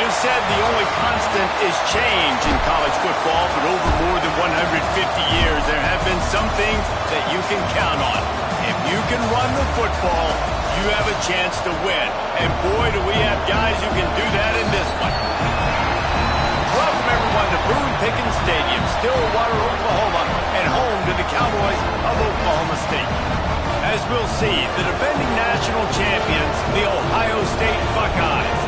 is said the only constant is change in college football, but over more than 150 years, there have been some things that you can count on. If you can run the football, you have a chance to win. And boy, do we have guys who can do that in this one. Welcome, everyone, to Boone Pickens Stadium, Stillwater, Oklahoma, and home to the Cowboys of Oklahoma State. As we'll see, the defending national champions, the Ohio State Buckeyes,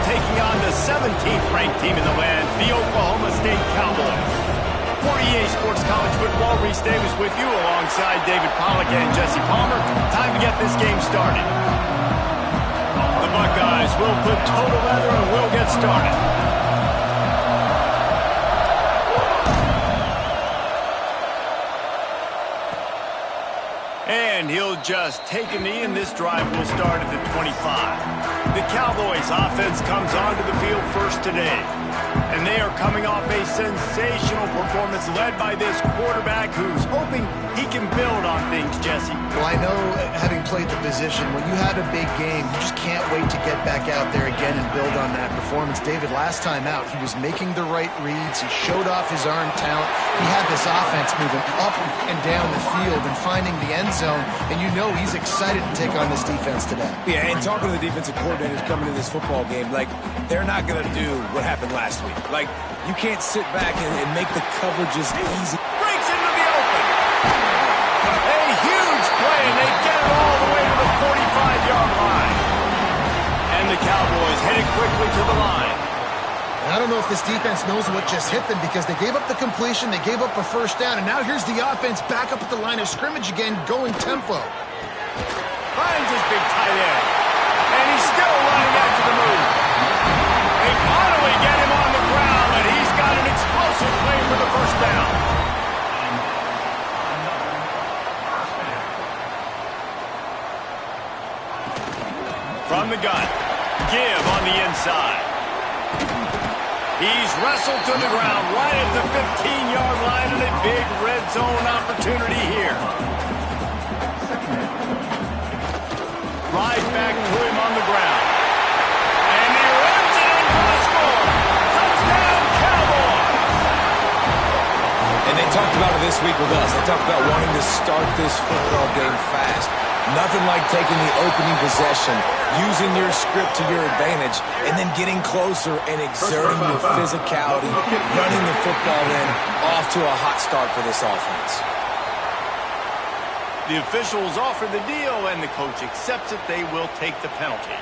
taking on the 17th ranked team in the land, the Oklahoma State Cowboys. For EA Sports College Football, Reese Davis with you alongside David Pollack and Jesse Palmer. Time to get this game started. The Buckeyes will put total leather and will get started. And he'll just take a knee, and this drive will start at the 25. The Cowboys offense comes onto the field first today. And they are coming off a sensational performance led by this quarterback who's hoping he can build on things, Jesse. Well, I know, having played the position, when you have a big game, you just can't wait to get back out there again and build on that performance. David, last time out, he was making the right reads. He showed off his arm talent. He had this offense moving up and down the field and finding the end zone. And you know he's excited to take on this defense today. Yeah, and talking to the defensive coordinators coming to this football game, like, they're not going to do what happened last week. Like, you can't sit back and make the coverages easy. Breaks into the open. A huge play, and they get it all the way to the 45-yard line. And the Cowboys headed quickly to the line. And I don't know if this defense knows what just hit them because they gave up the completion, they gave up a first down, and now here's the offense back up at the line of scrimmage again, going tempo. Finds his big tight end. And he's still running after the move. They finally get him on the ground, and he's got an explosive play for the first down. From the gun, give on the inside. He's wrestled to the ground right at the 15-yard line, and a big red zone opportunity here. Right back to him on the ground. And he runs it in for the score. Touchdown, Cowboys! And they talked about it this week with us. They talked about wanting to start this football game fast. Nothing like taking the opening possession, using your script to your advantage, and then getting closer and exerting your physicality, running the football in, off to a hot start for this offense. The officials offer the deal, and the coach accepts it. They will take the penalty.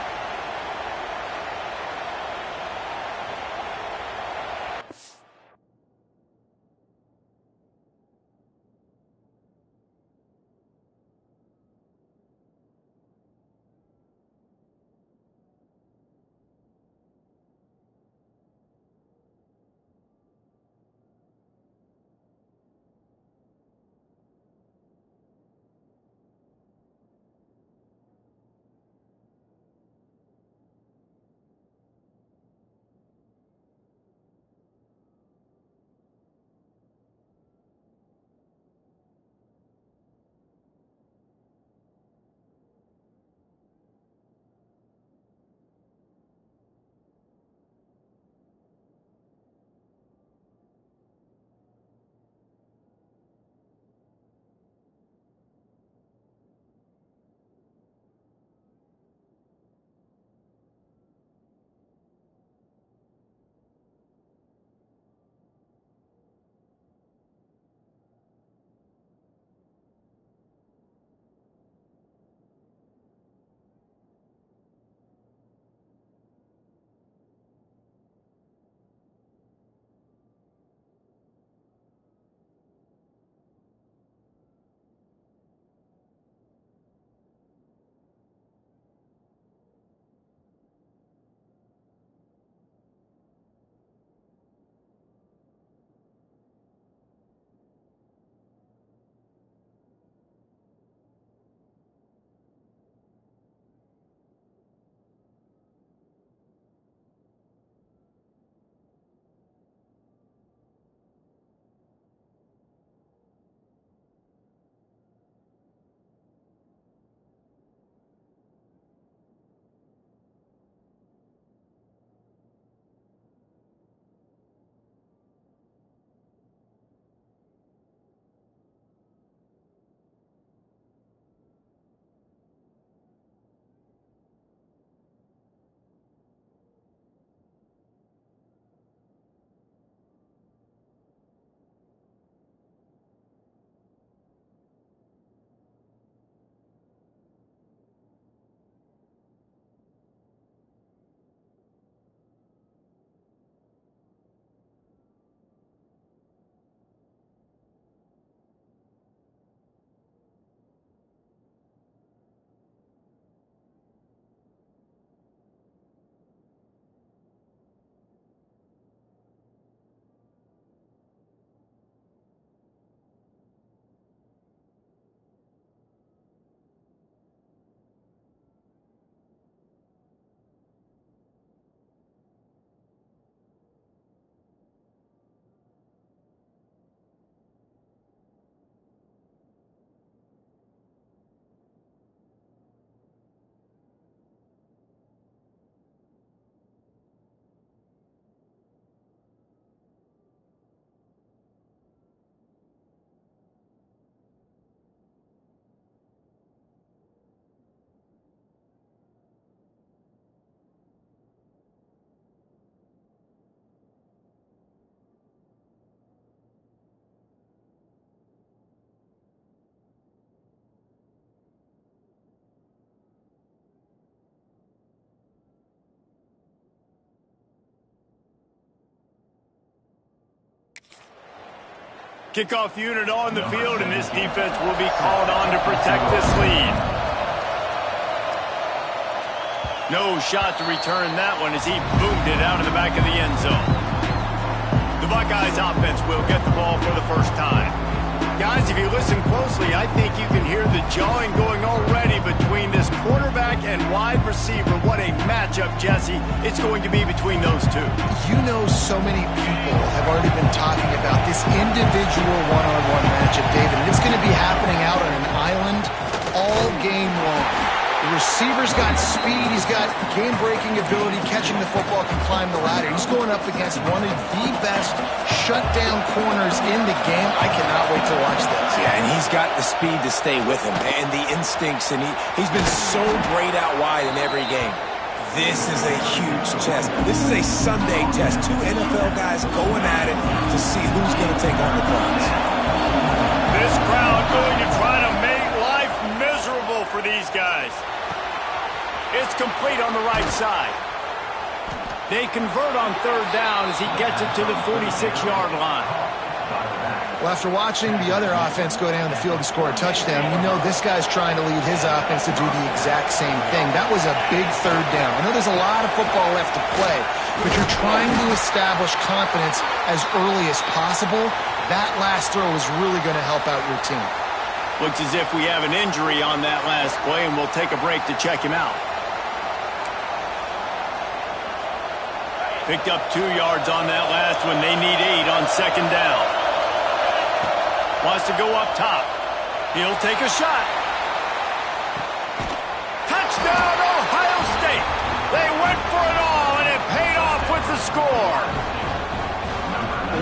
Kickoff unit on the field, and this defense will be called on to protect this lead. No shot to return that one as he boomed it out of the back of the end zone. The Buckeyes offense will get the ball for the first time. Guys, if you listen closely, I think you can hear the jawing going already between this quarterback and wide receiver. What a matchup, Jesse, it's going to be between those two. You know, so many people have already been talking about this individual one-on-one matchup, David, and it's going to be happening out on an island all game long. The receiver's got speed, he's got game-breaking ability, catching the football, can climb the ladder. He's going up against one of the best shutdown corners in the game. I cannot wait to watch this. Yeah, and he's got the speed to stay with him and the instincts, and he's been so great out wide in every game. This is a huge test. This is a Sunday test. Two NFL guys going at it to see who's going to take on the prize. This crowd going to try to make life miserable for these guys. It's complete on the right side. They convert on third down as he gets it to the 46-yard line. Well, after watching the other offense go down the field to score a touchdown, you know this guy's trying to lead his offense to do the exact same thing. That was a big third down. I know there's a lot of football left to play, but you're trying to establish confidence as early as possible. That last throw is really going to help out your team. Looks as if we have an injury on that last play, and we'll take a break to check him out. Picked up 2 yards on that last one. They need 8 on second down. Wants to go up top. He'll take a shot. Touchdown, Ohio State. They went for it all, and it paid off with the score.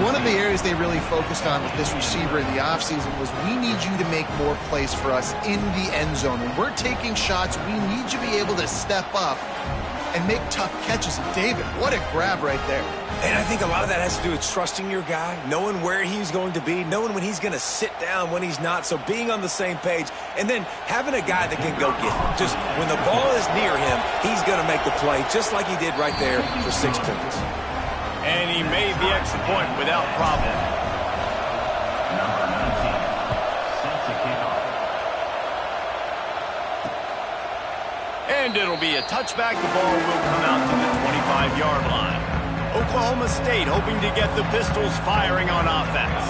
One of the areas they really focused on with this receiver in the offseason was we need you to make more plays for us in the end zone. When we're taking shots, we need you to be able to step up and make tough catches. And David, what a grab right there. And I think a lot of that has to do with trusting your guy, knowing where he's going to be, knowing when he's going to sit down, when he's not, so being on the same page, and then having a guy that can go get him. Just when the ball is near him, he's going to make the play, just like he did right there for 6 points. And he made the extra point without problem. And it'll be a touchback. The ball will come out to the 25-yard line. Oklahoma State hoping to get the Pistols firing on offense.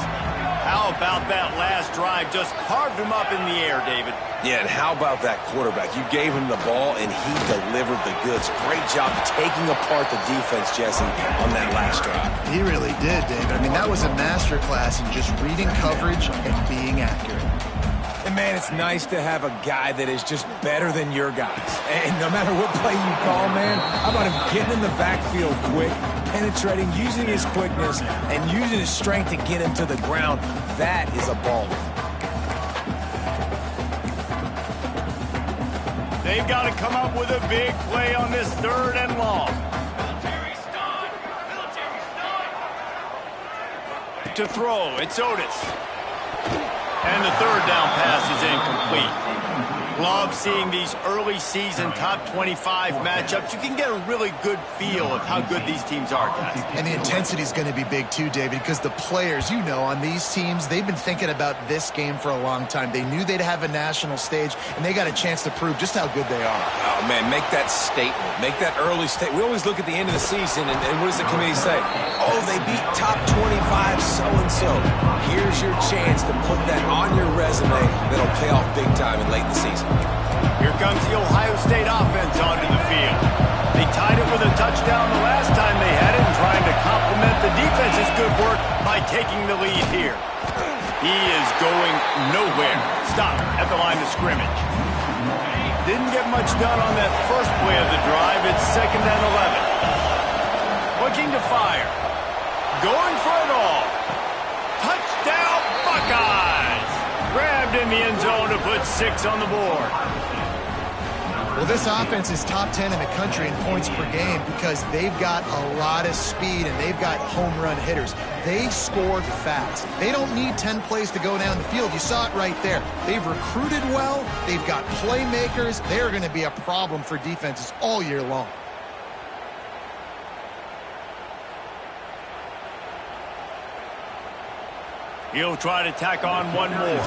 How about that last drive? Just carved him up in the air, David. Yeah, and how about that quarterback? You gave him the ball, and he delivered the goods. Great job taking apart the defense, Jesse, on that last drive. He really did, David. I mean, that was a masterclass in just reading coverage and being accurate. And, man, it's nice to have a guy that is just better than your guys. And no matter what play you call, man, how about him getting in the backfield quick, penetrating, using his quickness, and using his strength to get him to the ground. That is a baller. They've got to come up with a big play on this third and long. To throw, it's Otis. And the third down pass is incomplete. Love seeing these early season top 25 matchups. You can get a really good feel of how good these teams are, guys. And the intensity is going to be big too, David, because the players, you know, on these teams, they've been thinking about this game for a long time. They knew they'd have a national stage, and they got a chance to prove just how good they are. Oh, man, make that statement. Make that early statement. We always look at the end of the season, and what does the committee say? Oh, they beat top 25 so-and-so. Here's your chance to put that on your resume that'll pay off big time and late in the season. Here comes the Ohio State offense onto the field. They tied it with a touchdown the last time they had it and trying to complement the defense's good work by taking the lead here. He is going nowhere. Stop at the line of scrimmage. Didn't get much done on that first play of the drive. It's 2nd and 11. Looking to fire. Going for it all. Touchdown Buckeyes! Grabbed in the end zone to put 6 on the board. Well, this offense is top 10 in the country in points per game because they've got a lot of speed and they've got home run hitters. They score fast. They don't need 10 plays to go down the field. You saw it right there. They've recruited well. They've got playmakers. They're going to be a problem for defenses all year long. He'll try to tack on one more.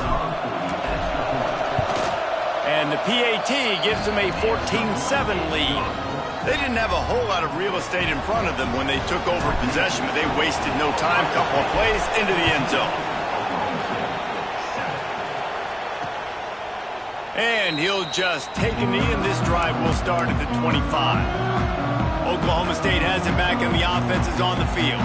And the PAT gives them a 14-7 lead. They didn't have a whole lot of real estate in front of them when they took over possession, but they wasted no time. Couple of plays into the end zone. And he'll just take a knee, and this drive will start at the 25. Oklahoma State has it back, and the offense is on the field.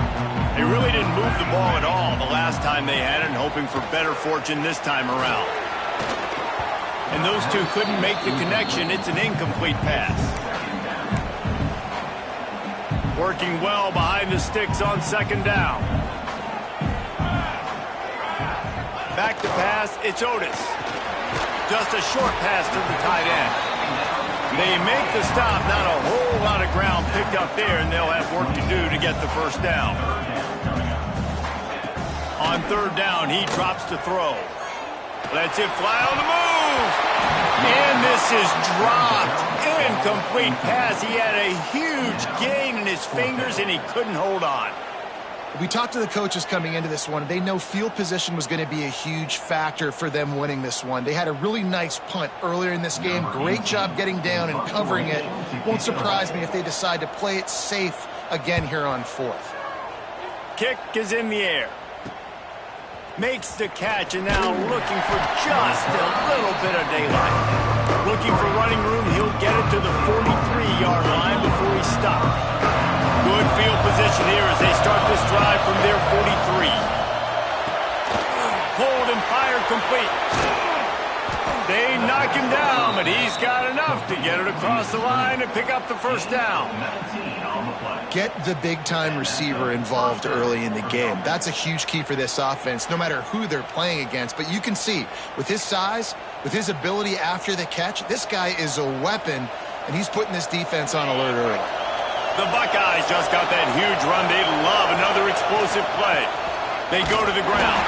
They really didn't move the ball at all the last time they had it, and hoping for better fortune this time around. And those two couldn't make the connection. It's an incomplete pass. Working well behind the sticks on second down. Back to pass, it's Otis. Just a short pass to the tight end. They make the stop, not a whole lot of ground picked up there, and they'll have work to do to get the first down. On third down, he drops to throw. Lets it fly on the move. And this is dropped. Incomplete pass. He had a huge gain in his fingers, and he couldn't hold on. We talked to the coaches coming into this one. They know field position was going to be a huge factor for them winning this one. They had a really nice punt earlier in this game. Great job getting down and covering it. Won't surprise me if they decide to play it safe again here on fourth. Kick is in the air. Makes the catch, and now looking for just a little bit of daylight. Looking for running room, he'll get it to the 43-yard line before he stops. Good field position here as they start this drive from their 43. Pulled and fired complete. They knock him down, but he's got enough to get it across the line and pick up the first down. Get the big-time receiver involved early in the game. That's a huge key for this offense, no matter who they're playing against. But you can see, with his size, with his ability after the catch, this guy is a weapon, and he's putting this defense on alert early. The Buckeyes just got that huge run. They love another explosive play. They go to the ground.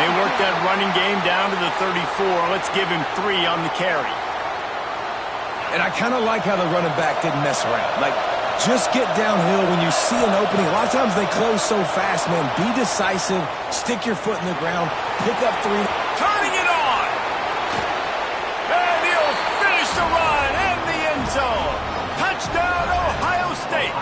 They work that running game down to the 34. Let's give him 3 on the carry. And I kind of like how the running back didn't mess around. Like, just get downhill when you see an opening. A lot of times they close so fast, man. Be decisive. Stick your foot in the ground. Pick up 3. Turning it on. And he'll finish the run in the end zone. Touchdown, Ohio State.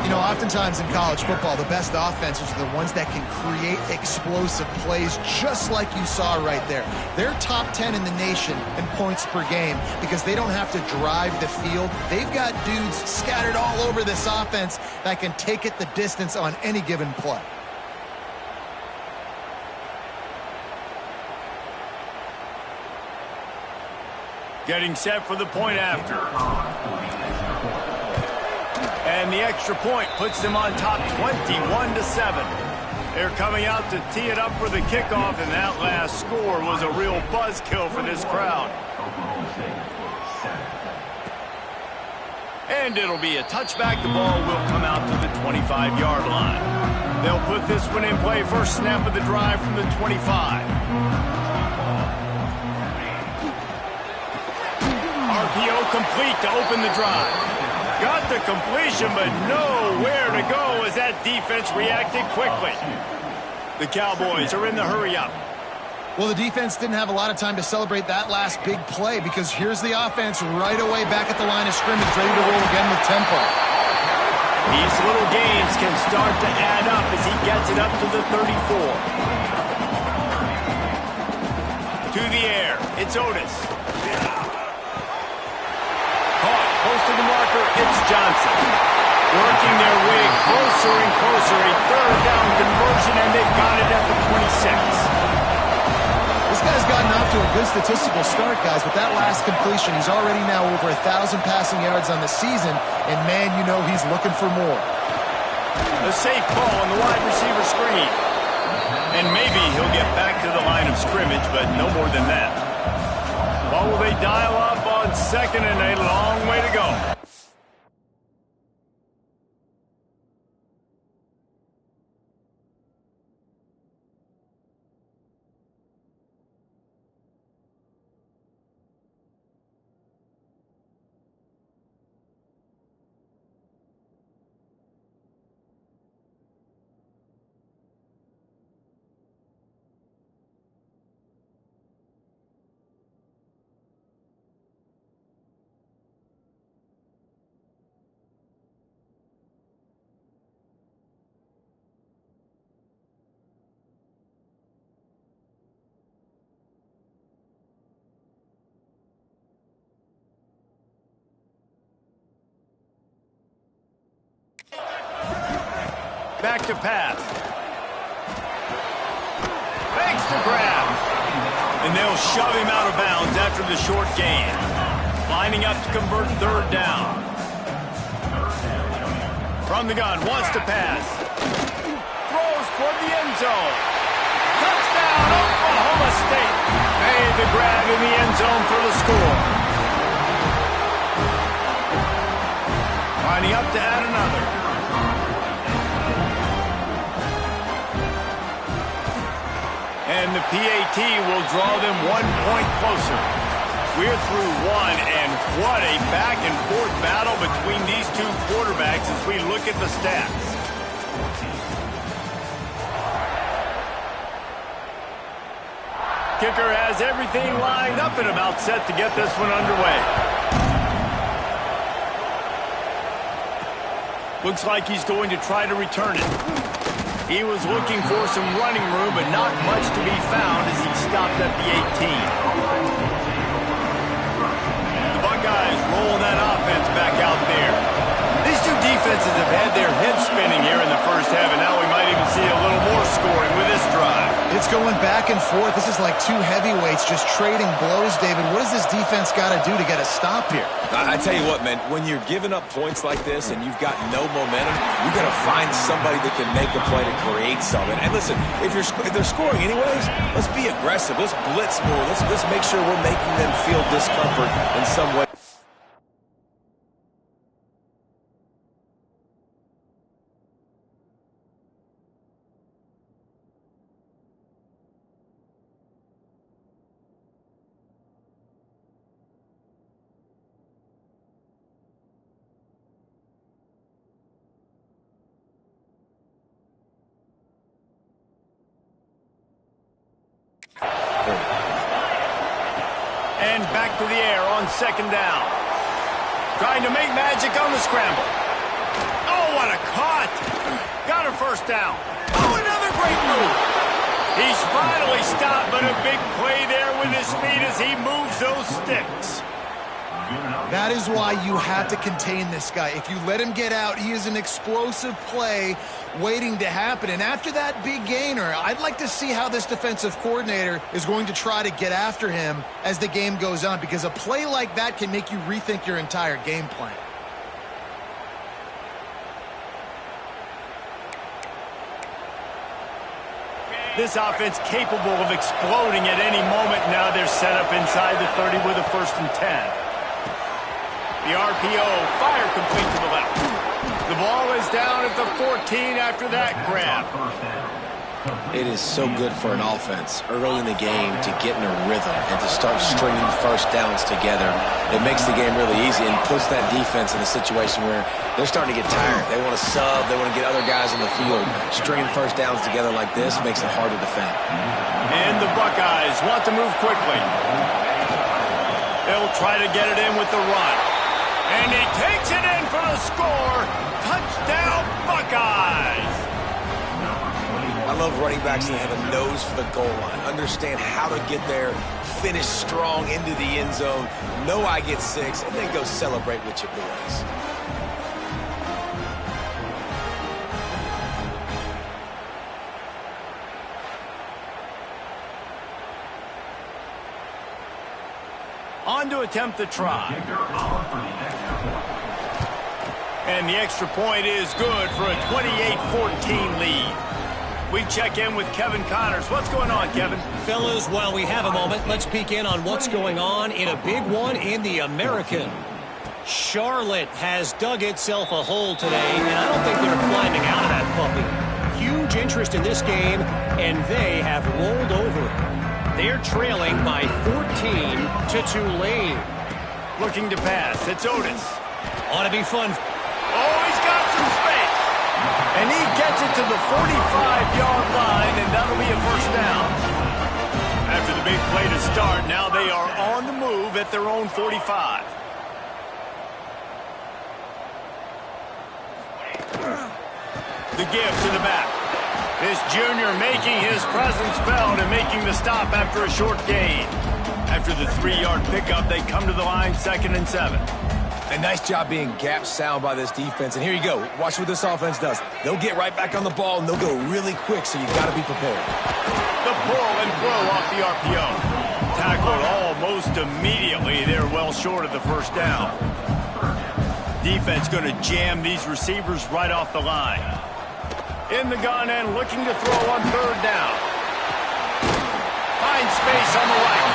You know, oftentimes in college football, the best offenses are the ones that can create explosive plays, just like you saw right there. They're top 10 in the nation in points per game because they don't have to drive the field. They've got dudes scattered all over this offense that can take it the distance on any given play. Getting set for the point after. And the extra point puts them on top 21-7. They're coming out to tee it up for the kickoff, and that last score was a real buzzkill for this crowd. And it'll be a touchback. The ball will come out to the 25-yard line. They'll put this one in play. First snap of the drive from the 25. RPO complete to open the drive. Got the completion, but nowhere to go as that defense reacted quickly. The Cowboys are in the hurry-up. Well, the defense didn't have a lot of time to celebrate that last big play because here's the offense right away back at the line of scrimmage, ready to roll again with tempo. These little gains can start to add up as he gets it up to the 34. To the air, it's Otis. Close to the marker, it's Johnson. Working their way closer and closer. A third down conversion, and they've got it at the 26. This guy's gotten off to a good statistical start, guys. With that last completion, he's already now over 1,000 passing yards on the season, and man, you know he's looking for more. A safe ball on the wide receiver screen. And maybe he'll get back to the line of scrimmage, but no more than that. What will they dial up on second and a long way to go? Back to pass. Makes the grab. And they'll shove him out of bounds after the short gain. Lining up to convert third down. From the gun, wants to pass. Throws toward the end zone. Touchdown, Oklahoma State. Made the grab in the end zone for the score. Lining up to add another. And the PAT will draw them 1 point closer. We're through one, and what a back-and-forth battle between these two quarterbacks as we look at the stats. Kicker has everything lined up and about set to get this one underway. Looks like he's going to try to return it. He was looking for some running room, but not much to be found as he stopped at the 18. The Buckeyes roll that offense back out there. These two defenses have had their heads spinning here in the first half, and now we might even see a little more scoring with this drive. It's going back and forth. This is like two heavyweights just trading blows, David. What does this defense got to do to get a stop here? I tell you what, man, when you're giving up points like this and you've got no momentum, you got to find somebody that can make a play to create something. And listen, if they're scoring anyways, let's be aggressive. Let's blitz more. Let's make sure we're making them feel discomfort in some way. And back to the air on second down. Trying to make magic on the scramble. Oh, what a cut. Got a first down. Oh, another great move. He's finally stopped, but a big play there with his speed as he moves those sticks. That is why you have to contain this guy. If you let him get out, he is an explosive play waiting to happen. And after that big gainer, I'd like to see how this defensive coordinator is going to try to get after him as the game goes on, because a play like that can make you rethink your entire game plan. This offense capable of exploding at any moment. Now they're set up inside the 30 with a 1st and 10. The RPO, fire complete to the left. The ball is down at the 14 after that grab. It is so good for an offense early in the game to get in a rhythm and to start stringing first downs together. It makes the game really easy and puts that defense in a situation where they're starting to get tired. They want to sub. They want to get other guys in the field. Stringing first downs together like this makes it hard to defend. And the Buckeyes want to move quickly. They'll try to get it in with the run. And he takes it in for the score. Touchdown, Buckeyes! I love running backs that have a nose for the goal line. Understand how to get there, finish strong into the end zone, know I get 6, and then go celebrate with your boys. On to attempt the try. And the extra point is good for a 28-14 lead. We check in with Kevin Connors. What's going on, Kevin? Fellas, while we have a moment, let's peek in on what's going on in a big one in the American. Charlotte has dug itself a hole today, and I don't think they're climbing out of that puppy. Huge interest in this game, and they have rolled over. They're trailing by 14 to Tulane. Looking to pass. It's Otis. Ought to be fun. Oh, he's got some space. And he gets it to the 45-yard line, and that'll be a first down. After the big play to start, now they are on the move at their own 45. The give to the back. This junior making his presence felt and making the stop after a short gain. After the 3-yard pickup, they come to the line 2nd and 7. And nice job being gap sound by this defense. And here you go. Watch what this offense does. They'll get right back on the ball, and they'll go really quick, so you got to be prepared. The pull and throw off the RPO. Tackled almost immediately. They're well short of the first down. Defense going to jam these receivers right off the line. In the gun and looking to throw on third down. Finds space on the right.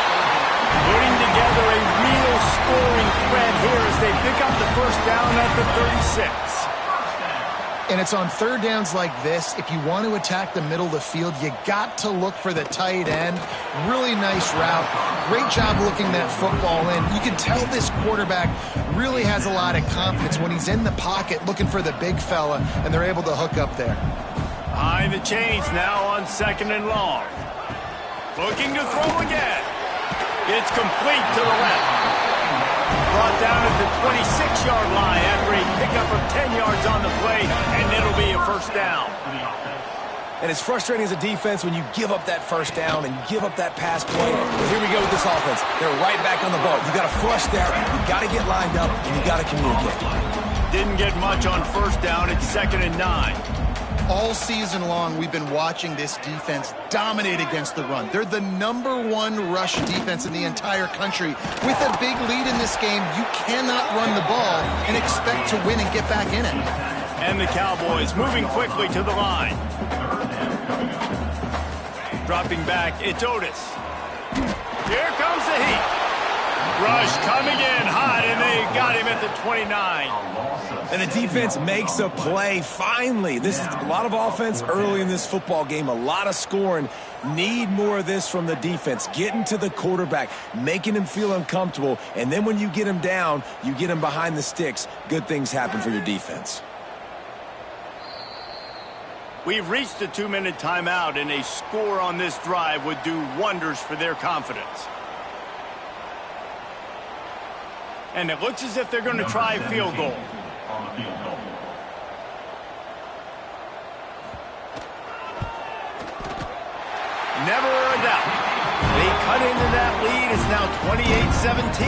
Putting together a real scoring threat here as they pick up the first down at the 36. And it's on third downs like this, if you want to attack the middle of the field, you got to look for the tight end. Really nice route. Great job looking that football in. You can tell this quarterback really has a lot of confidence when he's in the pocket looking for the big fella, and they're able to hook up there. Behind the chains now on second and long. Looking to throw again. It's complete to the left. Brought down at the 26-yard line after a pickup of 10 yards on the play, and it'll be a first down. And it's frustrating as a defense when you give up that first down and you give up that pass play. But here we go with this offense. They're right back on the ball. You got to flush that. You got to get lined up, and you got to communicate. Didn't get much on first down. It's 2nd and 9. All season long, we've been watching this defense dominate against the run. They're the #1 rush defense in the entire country. With a big lead in this game, you cannot run the ball and expect to win and get back in it. And the Cowboys moving quickly to the line. Dropping back, it's Otis. Here comes the heat. Rush coming in hot, and they got him at the 29. And the defense makes a play, finally. This is a lot of offense early in this football game, a lot of scoring. Need more of this from the defense. Getting to the quarterback, making him feel uncomfortable, and then when you get him down, you get him behind the sticks. Good things happen for your defense. We've reached the 2-minute timeout, and a score on this drive would do wonders for their confidence. And it looks as if they're going to try a field goal. Never a doubt. They cut into that lead. It's now 28-17.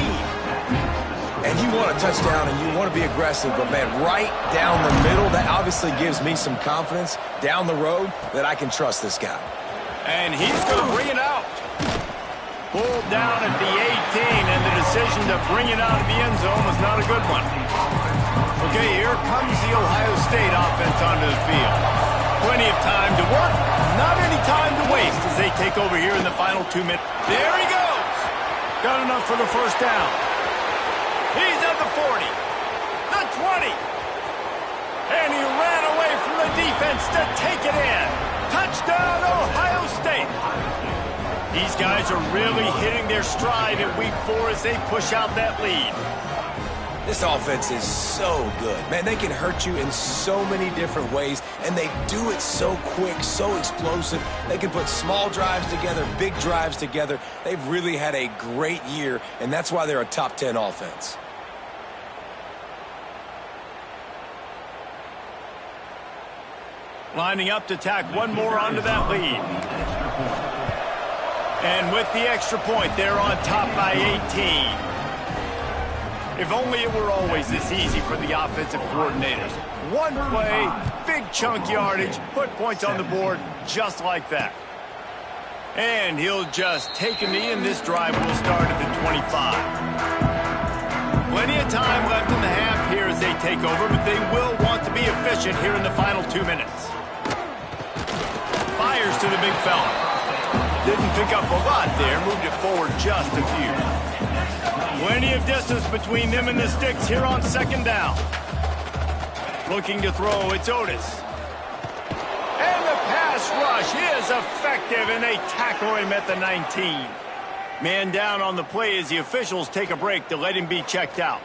And you want a touchdown and you want to be aggressive, but, man, right down the middle, that obviously gives me some confidence down the road that I can trust this guy. And he's going to bring it out. Pulled down at the 18, and the decision to bring it out of the end zone was not a good one. Okay, here comes the Ohio State offense onto the field. Plenty of time to work, not any time to waste as they take over here in the final 2 minutes. There he goes. Got enough for the first down. He's at the 40, the 20, and he ran away from the defense to take it in. Touchdown, Ohio State. These guys are really hitting their stride in week 4 as they push out that lead. This offense is so good. Man, they can hurt you in so many different ways, and they do it so quick, so explosive. They can put small drives together, big drives together. They've really had a great year, and that's why they're a top 10 offense. Lining up to tack one more onto that lead. And with the extra point, they're on top by 18. If only it were always this easy for the offensive coordinators. One play, big chunk yardage, put points on the board just like that. And he'll just take a knee, and this drive will start at the 25. Plenty of time left in the half here as they take over, but they will want to be efficient here in the final 2 minutes. Fires to the big fella. Didn't pick up a lot there, moved it forward just a few. Plenty of distance between them and the sticks here on second down. Looking to throw, it's Otis. And the pass rush is effective, and they tackle him at the 19. Man down on the play as the officials take a break to let him be checked out.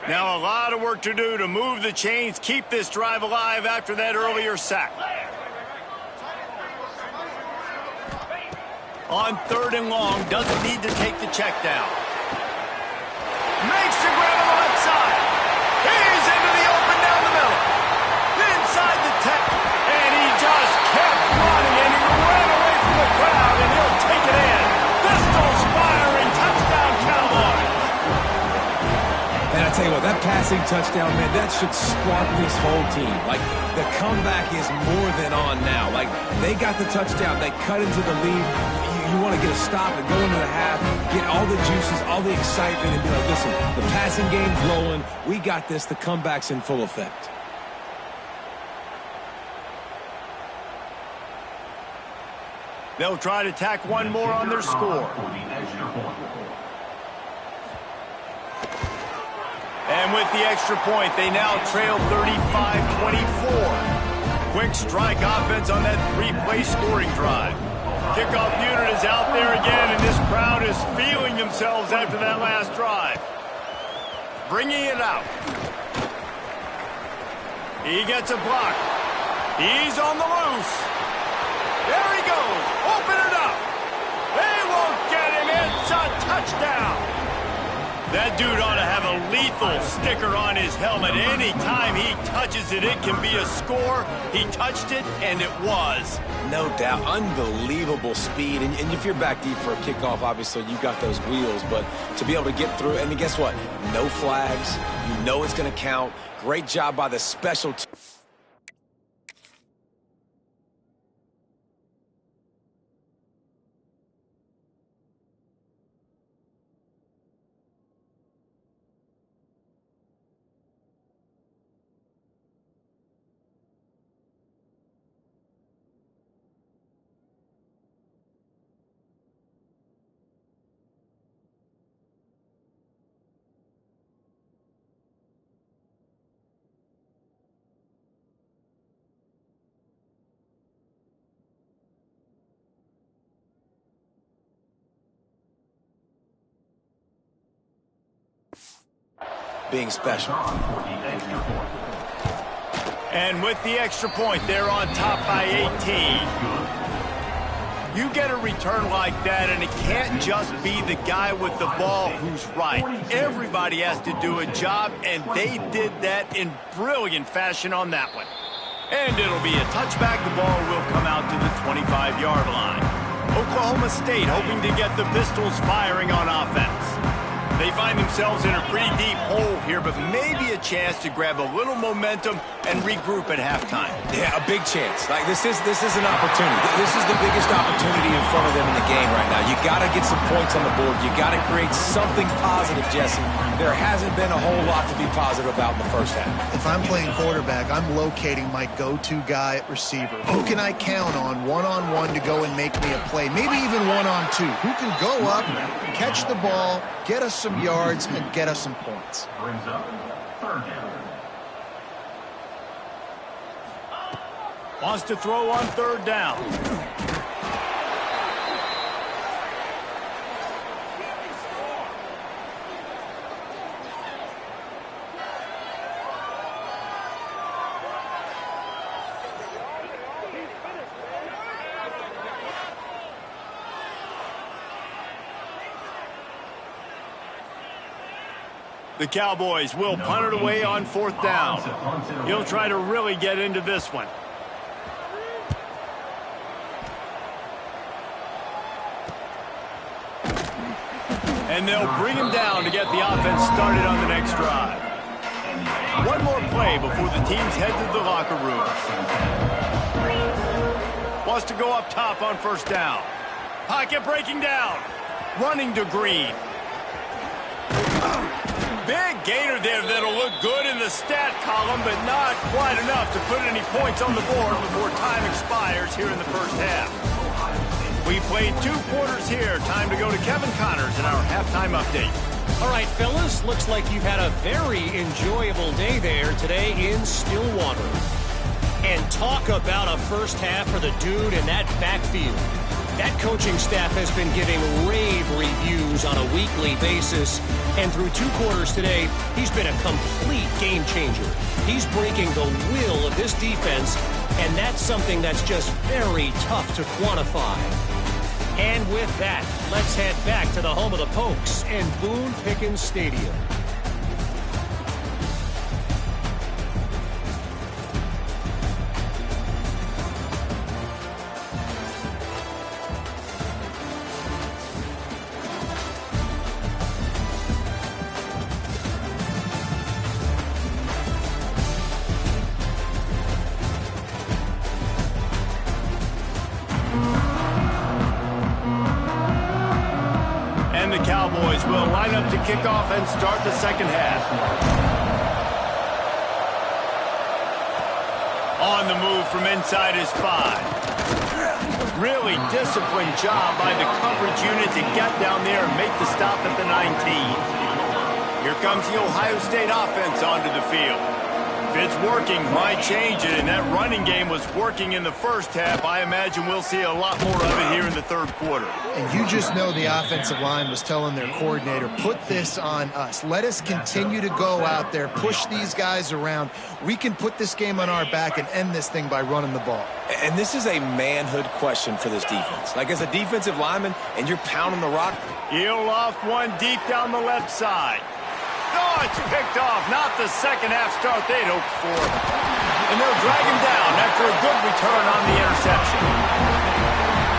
Now a lot of work to do to move the chains, keep this drive alive after that earlier sack. On third and long, doesn't need to take the check down. Makes the grab on the left side. He's into the open down the middle. Inside the 10, and he that passing touchdown, man, that should spark this whole team. Like, the comeback is more than on now. Like, they got the touchdown. They cut into the lead. You want to get a stop and go into the half, get all the juices, all the excitement, and be like, listen, the passing game's rolling. We got this. The comeback's in full effect. They'll try to tack one more on their score. And with the extra point, they now trail 35-24. Quick strike offense on that three-play scoring drive. Kickoff unit is out there again, and this crowd is feeling themselves after that last drive. Bringing it out. He gets a block. He's on the loose. There he goes. Open it up. They won't get him. It's a touchdown. That dude ought to have a lethal sticker on his helmet. Anytime he touches it, it can be a score. He touched it, and it was. No doubt. Unbelievable speed. And if you're back deep for a kickoff, obviously you got those wheels. But to be able to get through, and guess what? No flags. You know it's going to count. Great job by the special team. Being special. And with the extra point, they're on top by 18. You get a return like that, and it can't just be the guy with the ball who's right. Everybody has to do a job, and they did that in brilliant fashion on that one. And it'll be a touchback. The ball will come out to the 25-yard line. Oklahoma State hoping to get the Pistols firing on offense. They find themselves in a pretty deep hole here, but maybe a chance to grab a little momentum and regroup at halftime. Yeah, a big chance. Like, this is an opportunity. This is the biggest opportunity in front of them in the game right now. You got to get some points on the board. You got to create something positive, Jesse. There hasn't been a whole lot to be positive about in the first half. If I'm playing quarterback, I'm locating my go-to guy at receiver. Who can I count on one-on-one to go and make me a play? Maybe even one-on-two. Who can go up, catch the ball, get us some yards, and get us some points. Brings up third down. Wants to throw on third down. The Cowboys will punt it away on fourth down. He'll try to really get into this one. And they'll bring him down to get the offense started on the next drive. One more play before the teams head to the locker room. Wants to go up top on first down. Pocket breaking down. Running to Green. Big gainer there that'll look good in the stat column, but not quite enough to put any points on the board before time expires here in the first half. We played 2 quarters here. Time to go to Kevin Connors in our halftime update. All right, fellas, looks like you've had a very enjoyable day there today in Stillwater. And talk about a first half for the dude in that backfield. That coaching staff has been giving rave reviews on a weekly basis. And through 2 quarters today, he's been a complete game changer. He's breaking the will of this defense, and that's something that's just very tough to quantify. And with that, let's head back to the home of the Pokes and Boone Pickens Stadium. And the Cowboys will line up to kick off and start the second half. On the move from inside his 5. Really disciplined job by the coverage unit to get down there and make the stop at the 19. Here comes the Ohio State offense onto the field. If it's working, might change it, and that running game was working in the first half. I imagine we'll see a lot more of it here in the third quarter. And you just know the offensive line was telling their coordinator, put this on us. Let us continue to go out there, push these guys around. We can put this game on our back and end this thing by running the ball. And this is a manhood question for this defense. Like, as a defensive lineman and you're pounding the rock. He'll loft one deep down the left side. Oh, it's picked off. Not the second half start they'd hoped for. And they'll drag him down after a good return on the interception.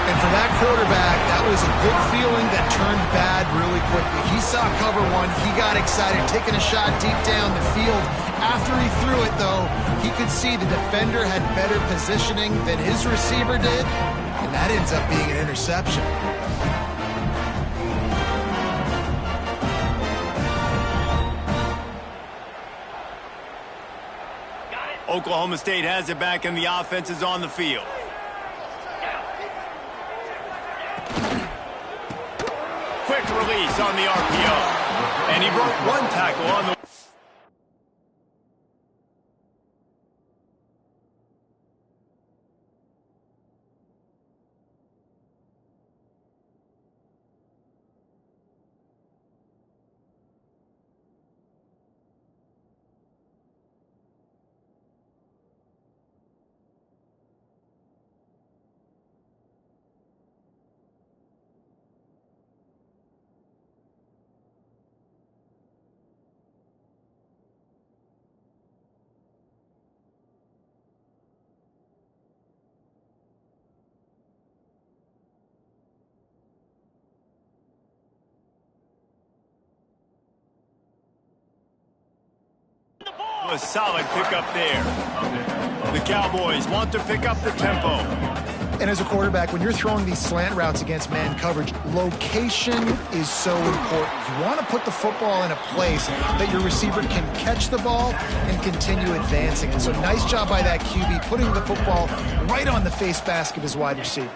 And for that quarterback, that was a good feeling that turned bad really quickly. He saw cover one. He got excited, taking a shot deep down the field. After he threw it, though, he could see the defender had better positioning than his receiver did, and that ends up being an interception. Oklahoma State has it back, and the offense is on the field. Quick release on the RPO. And he broke one tackle on the... A solid pickup there. The Cowboys want to pick up the tempo. And as a quarterback, when you're throwing these slant routes against man coverage, location is so important. You want to put the football in a place that your receiver can catch the ball and continue advancing. And so nice job by that QB, putting the football right on the face mask of his wide receiver.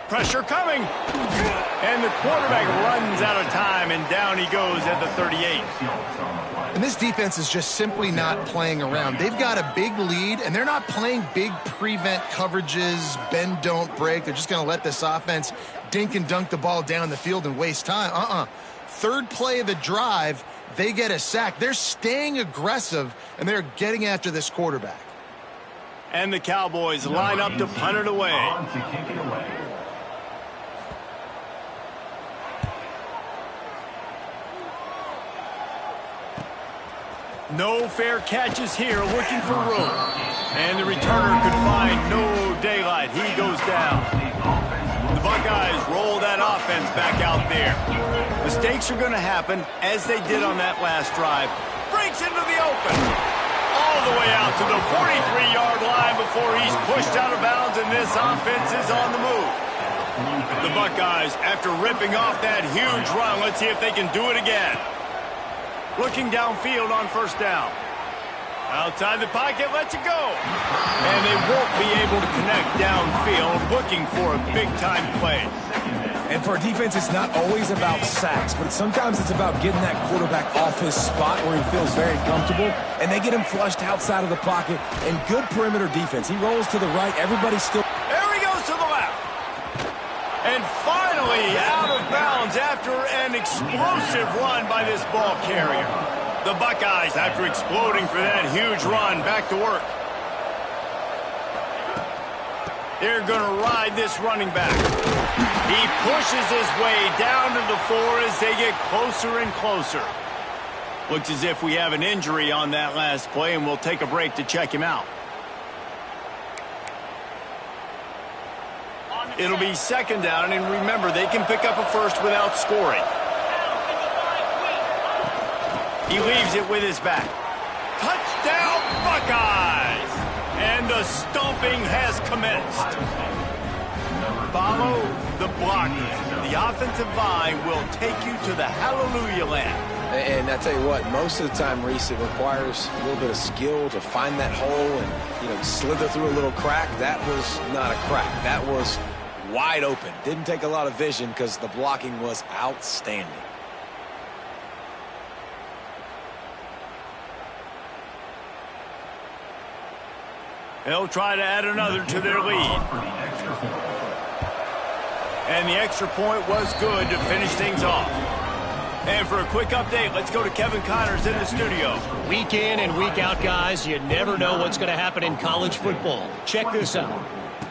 Pressure coming. And the quarterback runs out of time, and down he goes at the 38. And this defense is just simply not playing around. They've got a big lead, and they're not playing big prevent coverages, bend, don't break. They're just going to let this offense dink and dunk the ball down the field and waste time. Third play of the drive, they get a sack. They're staying aggressive, and they're getting after this quarterback. And the Cowboys line up to punt it away. No fair catches here, looking for room. And the returner could find no daylight. He goes down. The Buckeyes roll that offense back out there. Mistakes are going to happen, as they did on that last drive. Breaks into the open. All the way out to the 43-yard line before he's pushed out of bounds, and this offense is on the move. The Buckeyes, after ripping off that huge run, let's see if they can do it again. Looking downfield on first down. Outside the pocket, lets it go. And they won't be able to connect downfield, looking for a big-time play. And for a defense, it's not always about sacks, but sometimes it's about getting that quarterback off his spot where he feels very comfortable, and they get him flushed outside of the pocket, and good perimeter defense. He rolls to the right. Everybody's still... There he goes to the left. And finally out of bounds after an explosive run by this ball carrier. The Buckeyes, after exploding for that huge run, back to work. They're going to ride this running back. He pushes his way down to the 4 as they get closer and closer. Looks as if we have an injury on that last play, and we'll take a break to check him out. It'll be second down, and remember, they can pick up a first without scoring. He leaves it with his back. Touchdown, Buckeyes! And the stomping has commenced. Follow the blockers. The offensive line will take you to the hallelujah land. And I tell you what, most of the time, Reese, it requires a little bit of skill to find that hole and, slither through a little crack. That was not a crack. That was wide open. Didn't take a lot of vision because the blocking was outstanding. They'll try to add another to their lead. And the extra point was good to finish things off. And for a quick update, let's go to Kevin Connors in the studio. Week in and week out, guys, you never know what's going to happen in college football. Check this out.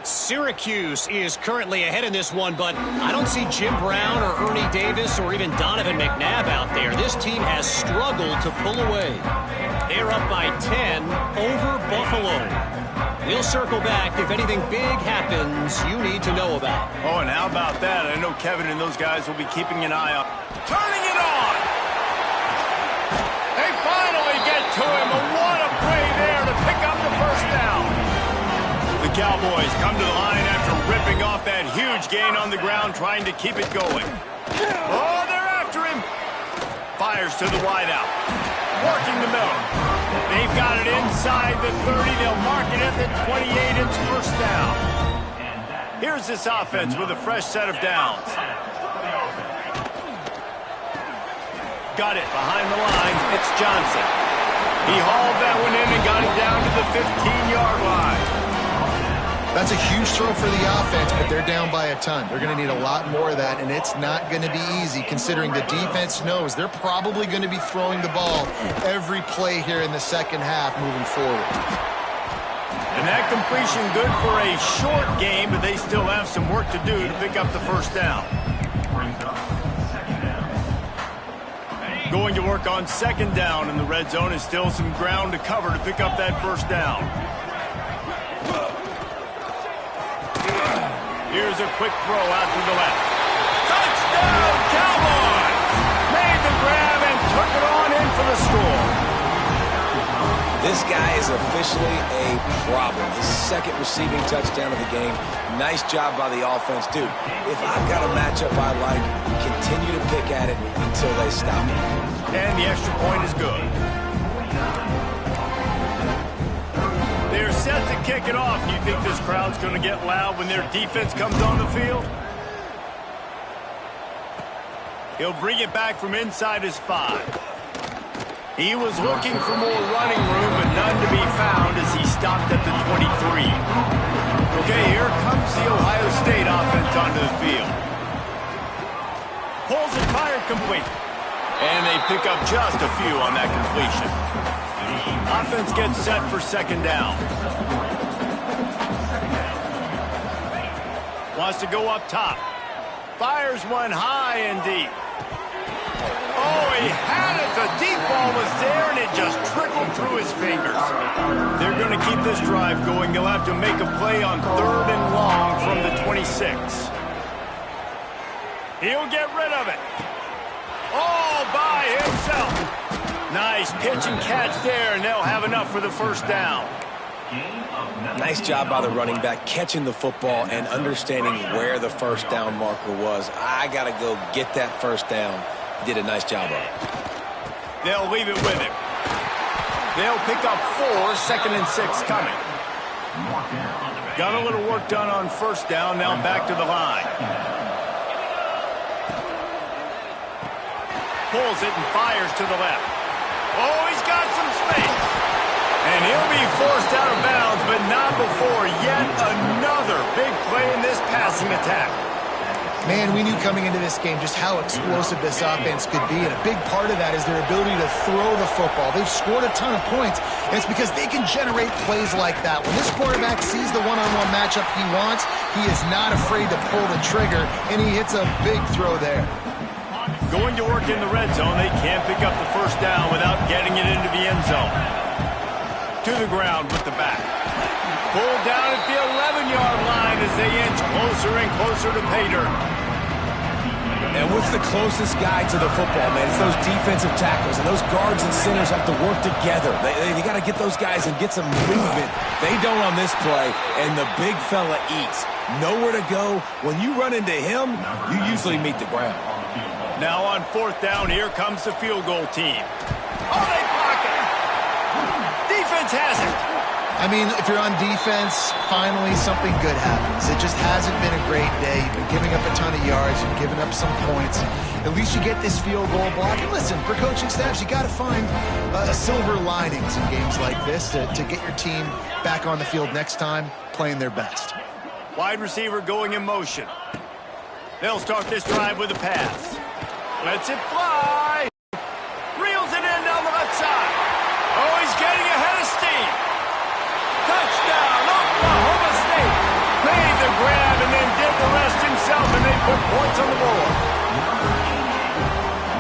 Syracuse is currently ahead in this one, but I don't see Jim Brown or Ernie Davis or even Donovan McNabb out there. This team has struggled to pull away. They're up by 10 over Buffalo. We'll circle back if anything big happens you need to know about. Oh, and how about that? I know Kevin and those guys will be keeping an eye on. Turning it on! They finally get to him, and what a play there to pick up the first down. The Cowboys come to the line after ripping off that huge gain on the ground, trying to keep it going. Oh, they're after him. Fires to the wideout. Working the middle. They've got it inside the 30. They'll mark it at the 28. It's first down. Here's this offense with a fresh set of downs. Got it behind the line. It's Johnson. He hauled that one in and got it down to the 15-yard line. That's a huge throw for the offense, but they're down by a ton. They're going to need a lot more of that, and it's not going to be easy considering the defense knows they're probably going to be throwing the ball every play here in the second half moving forward. And that completion good for a short game, but they still have some work to do to pick up the first down. Going to work on second down in the red zone is still some ground to cover to pick up that first down. Here's a quick throw out to the left. Touchdown, Cowboys! Made the grab and took it on in for the score. This guy is officially a problem. His second receiving touchdown of the game. Nice job by the offense. Dude, if I've got a matchup I like, continue to pick at it until they stop it. And the extra point is good. They're set to kick it off. Do you think this crowd's going to get loud when their defense comes on the field? He'll bring it back from inside his 5. He was looking for more running room, but none to be found as he stopped at the 23. Okay, here comes the Ohio State offense onto the field. Pulls it, fired complete. And they pick up just a few on that completion. Offense gets set for second down. Wants to go up top. Fires one high and deep. Oh, he had it. The deep ball was there, and it just trickled through his fingers. They're going to keep this drive going. They'll have to make a play on 3rd and long from the 26. He'll get rid of it. All by himself. Nice pitch and catch there, and they'll have enough for the first down. Nice job by the running back catching the football and understanding where the first down marker was. I got to go get that first down. He did a nice job of it. They'll leave it with him. They'll pick up 4, 2nd and 6 coming. Got a little work done on first down, now back to the line. Pulls it and fires to the left. Oh, he's got some space. And he'll be forced out of bounds, but not before yet another big play in this passing attack. Man, we knew coming into this game just how explosive this offense could be, and a big part of that is their ability to throw the football. They've scored a ton of points, and it's because they can generate plays like that. When this quarterback sees the one-on-one matchup he wants, he is not afraid to pull the trigger, and he hits a big throw there. Going to work in the red zone, they can't pick up the first down without getting it into the end zone. To the ground with the back. Pulled down at the 11-yard line as they inch closer and closer to pay dirt. And what's the closest guy to the football, man? It's those defensive tackles, and those guards and centers have to work together. They got to get those guys and get some movement. They don't on this play, and the big fella eats. Nowhere to go. When you run into him, you usually meet the ground. Now on 4th down, here comes the field goal team. Oh, they block it. Defense has it. I mean, if you're on defense, finally something good happens. It just hasn't been a great day. You've been giving up a ton of yards. You've given up some points. At least you get this field goal block. And listen, for coaching staffs, you got to find silver linings in games like this to get your team back on the field next time playing their best. Wide receiver going in motion. They'll start this drive with a pass. Lets it fly. Reels it in down the left side. Oh, he's getting ahead of steam. Touchdown, Oklahoma State. Made the grab and then did the rest himself, and they put points on the board.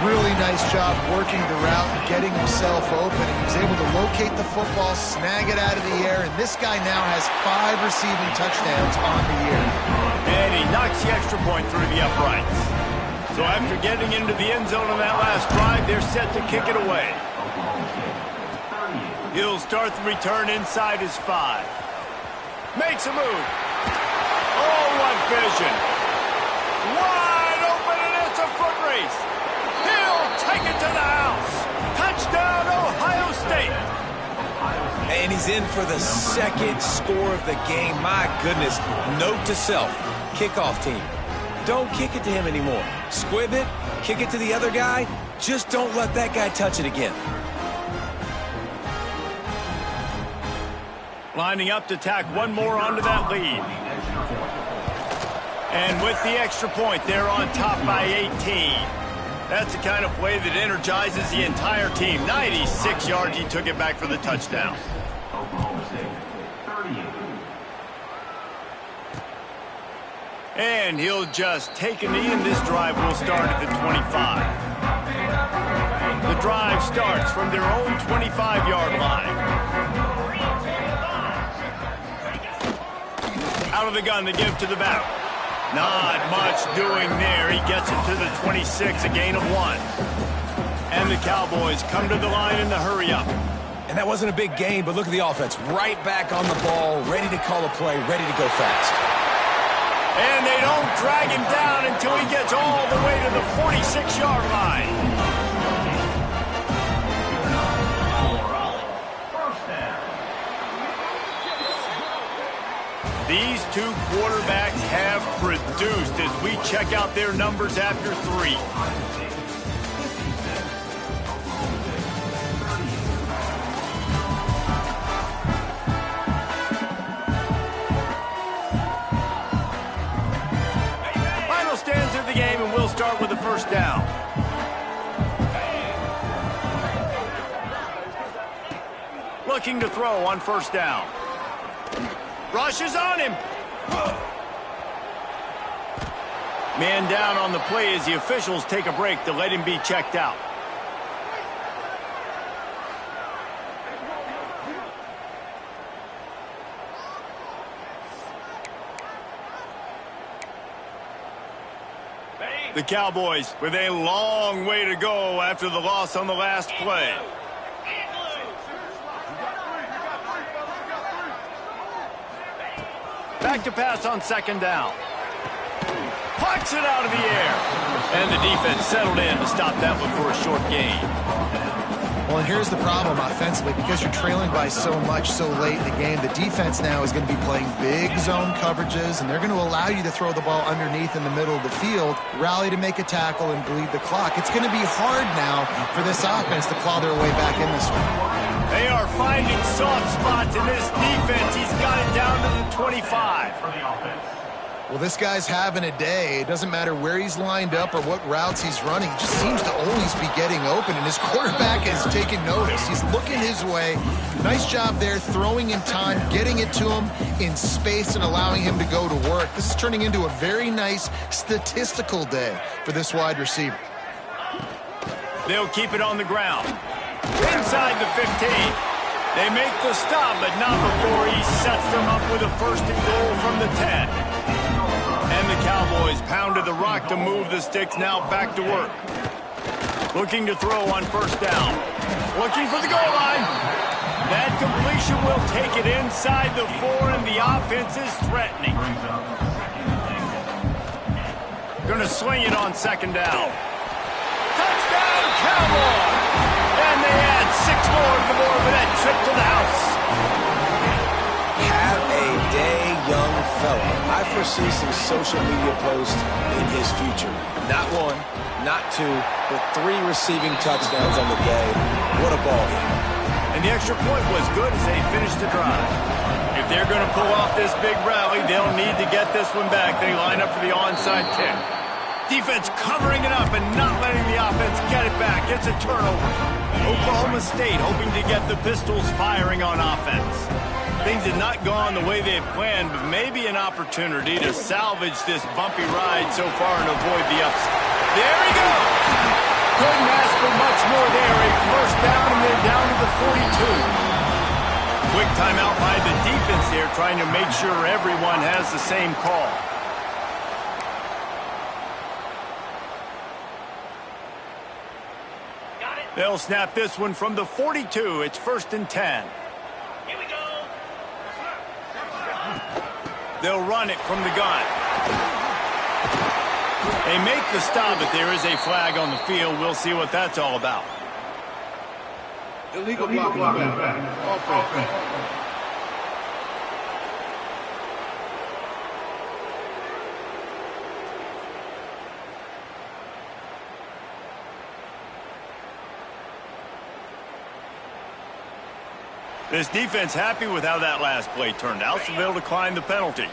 Really nice job working the route and getting himself open. He was able to locate the football, snag it out of the air, and this guy now has 5 receiving touchdowns on the year. And he knocks the extra point through the uprights. So after getting into the end zone on that last drive, they're set to kick it away. He'll start the return inside his 5. Makes a move. Oh, what vision. Wide open, and it's a foot race. He'll take it to the house. Touchdown, Ohio State. And he's in for the second score of the game. My goodness. Note to self, kickoff team. Don't kick it to him anymore. Squib it, kick it to the other guy. Just don't let that guy touch it again. Lining up to tack one more onto that lead. And with the extra point, they're on top by 18. That's the kind of play that energizes the entire team. 96 yards, he took it back for the touchdown. And he'll just take a knee, and this drive will start at the 25. The drive starts from their own 25-yard line. Out of the gun, they give to the back. Not much doing there. He gets it to the 26, a gain of 1. And the Cowboys come to the line in the hurry-up. And that wasn't a big gain, but look at the offense. Right back on the ball, ready to call a play, ready to go fast. And they don't drag him down until he gets all the way to the 46-yard line. These two quarterbacks have produced as we check out their numbers after 3. Final stands of the game, and we'll start with the first down. Looking to throw on first down. Rushes on him. Man down on the play as the officials take a break to let him be checked out. The Cowboys with a long way to go after the loss on the last play. Back to pass on second down. Plucks it out of the air. And the defense settled in to stop that one for a short gain. Well, and here's the problem offensively. Because you're trailing by so much so late in the game, the defense now is going to be playing big zone coverages, and they're going to allow you to throw the ball underneath in the middle of the field, rally to make a tackle, and bleed the clock. It's going to be hard now for this offense to claw their way back in this one. They are finding soft spots in this defense. He's got it down to the 25. Well, this guy's having a day. It doesn't matter where he's lined up or what routes he's running. He just seems to always be getting open, and his quarterback is taking notice. He's looking his way. Nice job there, throwing in time, getting it to him in space, and allowing him to go to work. This is turning into a very nice statistical day for this wide receiver. They'll keep it on the ground. Inside the 15. They make the stop, but not before he sets them up with a first and goal from the 10. And the Cowboys pounded the rock to move the sticks, now back to work. Looking to throw on first down. Looking for the goal line. That completion will take it inside the 4, and the offense is threatening. Going to swing it on second down. Touchdown, Cowboys! And they add 6 more to the board with that trip to the house. Have a day, young fella. I foresee some social media posts in his future. Not 1, not 2, but 3 receiving touchdowns on the day. What a ball game. And the extra point was good as they finished the drive. If they're going to pull off this big rally, they'll need to get this one back. They line up for the onside kick. Defense covering it up and not letting the offense get it back. It's a turnover. Oklahoma State hoping to get the Pistols firing on offense. Things had not gone the way they had planned, but maybe an opportunity to salvage this bumpy ride so far and avoid the upset. There he goes! Couldn't ask for much more there. A first down, and they're down to the 42. Quick timeout by the defense there, trying to make sure everyone has the same call. They'll snap this one from the 42. It's 1st and 10. Here we go. They'll run it from the gun. They make the stop, but there is a flag on the field. We'll see what that's all about. Illegal blocking back. Offense. This defense happy with how that last play turned out, so they'll decline the penalty.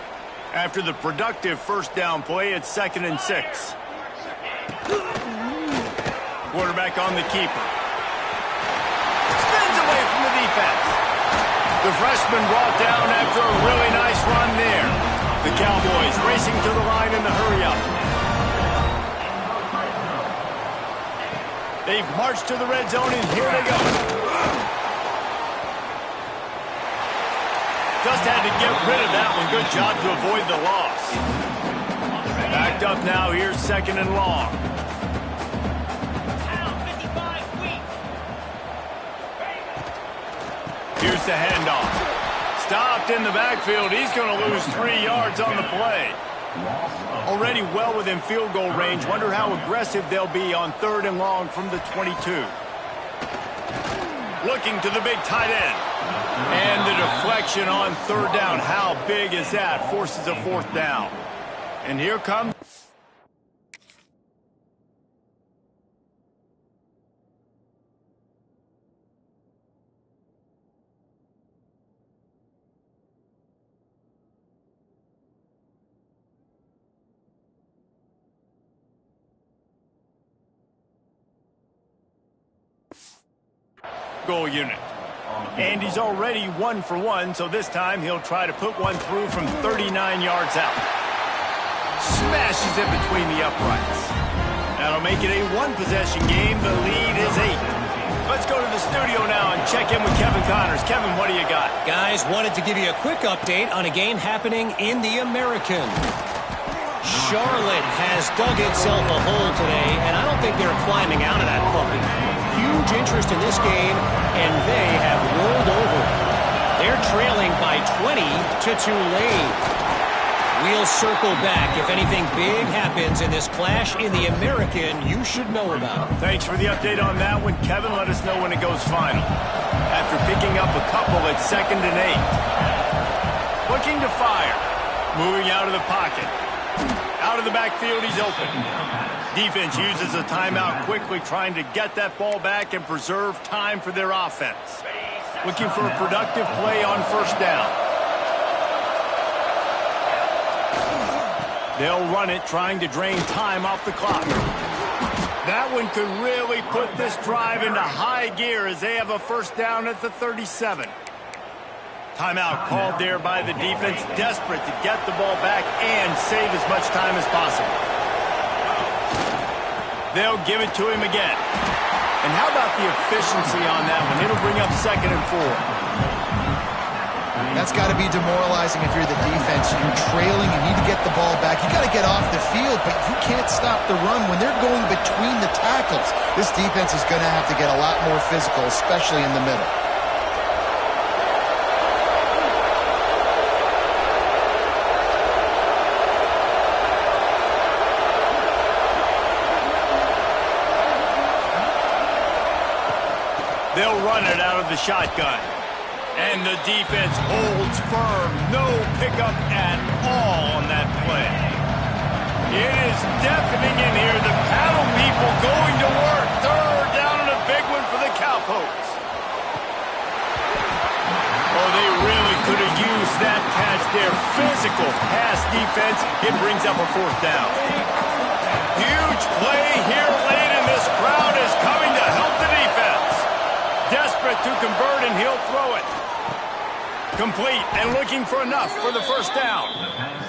After the productive first down play, it's 2nd and 6. Quarterback on the keeper. Spins away from the defense. The freshman brought down after a really nice run there. The Cowboys racing to the line in the hurry-up. They've marched to the red zone, and here they go. Just had to get rid of that one. Good job to avoid the loss. Backed up now. Here's 2nd and long. Here's the handoff. Stopped in the backfield. He's going to lose 3 yards on the play. Already well within field goal range. Wonder how aggressive they'll be on 3rd and long from the 22. Looking to the big tight end. And the deflection on 3rd down. How big is that? Forces a 4th down. And here comes... goal unit. And he's already 1 for 1, so this time he'll try to put one through from 39 yards out. Smashes it between the uprights. That'll make it a 1-possession game. The lead is 8. Let's go to the studio now and check in with Kevin Connors. Kevin, what do you got? Guys, wanted to give you a quick update on a game happening in the American. Charlotte has dug itself a hole today, and I don't think they're climbing out of that puppy. Huge interest in this game, and they have rolled over. They're trailing by 20 to Tulane. We'll circle back if anything big happens in this clash in the American you should know about. Thanks for the update on that one, Kevin. Let us know when it goes final. After picking up a couple at 2nd and 8. Looking to fire. Moving out of the pocket. Out of the backfield, he's open. Defense uses a timeout quickly, trying to get that ball back and preserve time for their offense. Looking for a productive play on 1st down. They'll run it, trying to drain time off the clock. That one could really put this drive into high gear as they have a 1st down at the 37. Timeout called there by the defense, desperate to get the ball back and save as much time as possible. They'll give it to him again. And how about the efficiency on that one? It'll bring up 2nd and 4. That's got to be demoralizing if you're the defense. You're trailing, you need to get the ball back. You got to get off the field, but you can't stop the run when they're going between the tackles. This defense is going to have to get a lot more physical, especially in the middle. They'll run it out of the shotgun. And the defense holds firm. No pickup at all on that play. It is deafening in here. The paddle people going to work. Third down and a big one for the Cowpokes. Oh, they really could have used that catch there. Physical pass defense. It brings up a fourth down. Huge play here late, and this crowd is coming to help the defense. Desperate to convert, and he'll throw it. Complete and looking for enough for the first down.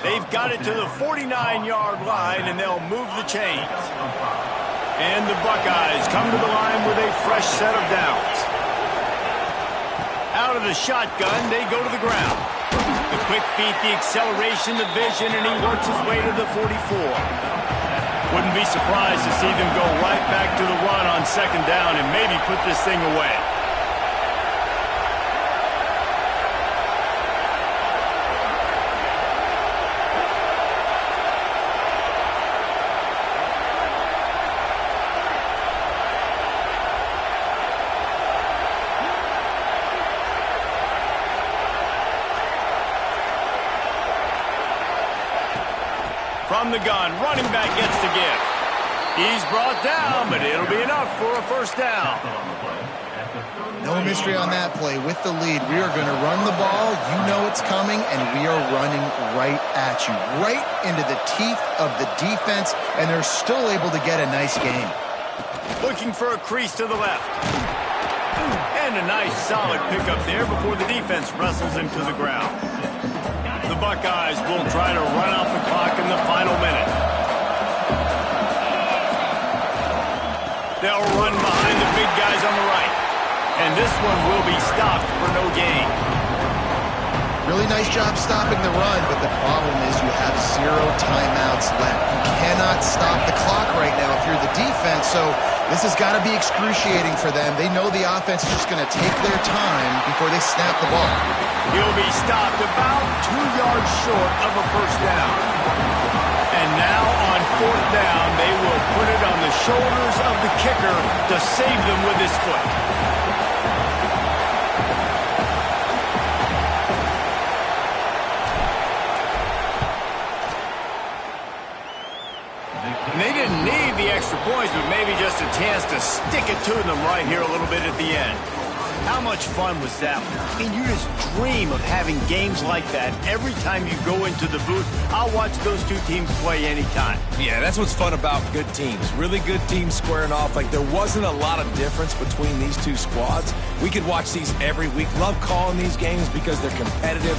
They've got it to the 49-yard line, and they'll move the chains. And the Buckeyes come to the line with a fresh set of downs. Out of the shotgun, they go to the ground. The quick feet, the acceleration, the vision, and he works his way to the 44. Wouldn't be surprised to see them go right back to the run on second down and maybe put this thing away. From the gun, running back gets the give. He's brought down, but it'll be enough for a first down. No mystery on that play. With the lead, we are going to run the ball. You know it's coming, and we are running right at you, right into the teeth of the defense, and they're still able to get a nice game. Looking for a crease to the left. And a nice solid pickup there before the defense wrestles him to the ground. The Buckeyes will try to run out the clock in the final minute. They'll run behind the big guys on the right. And this one will be stopped for no gain. Really nice job stopping the run, but the problem is you have 0 timeouts left. You cannot stop the clock right now if you're the defense, so this has got to be excruciating for them. They know the offense is just going to take their time before they snap the ball. He'll be stopped about 2 yards short of a first down. And now on fourth down, they will put it on the shoulders of the kicker to save them with his foot. And they didn't need the extra points, but maybe just a chance to stick it to them right here a little bit at the end. How much fun was that? I mean, you just dream of having games like that every time you go into the booth. I'll watch those two teams play anytime. Yeah, that's what's fun about good teams. Really good teams squaring off. Like, there wasn't a lot of difference between these two squads. We could watch these every week. Love calling these games because they're competitive.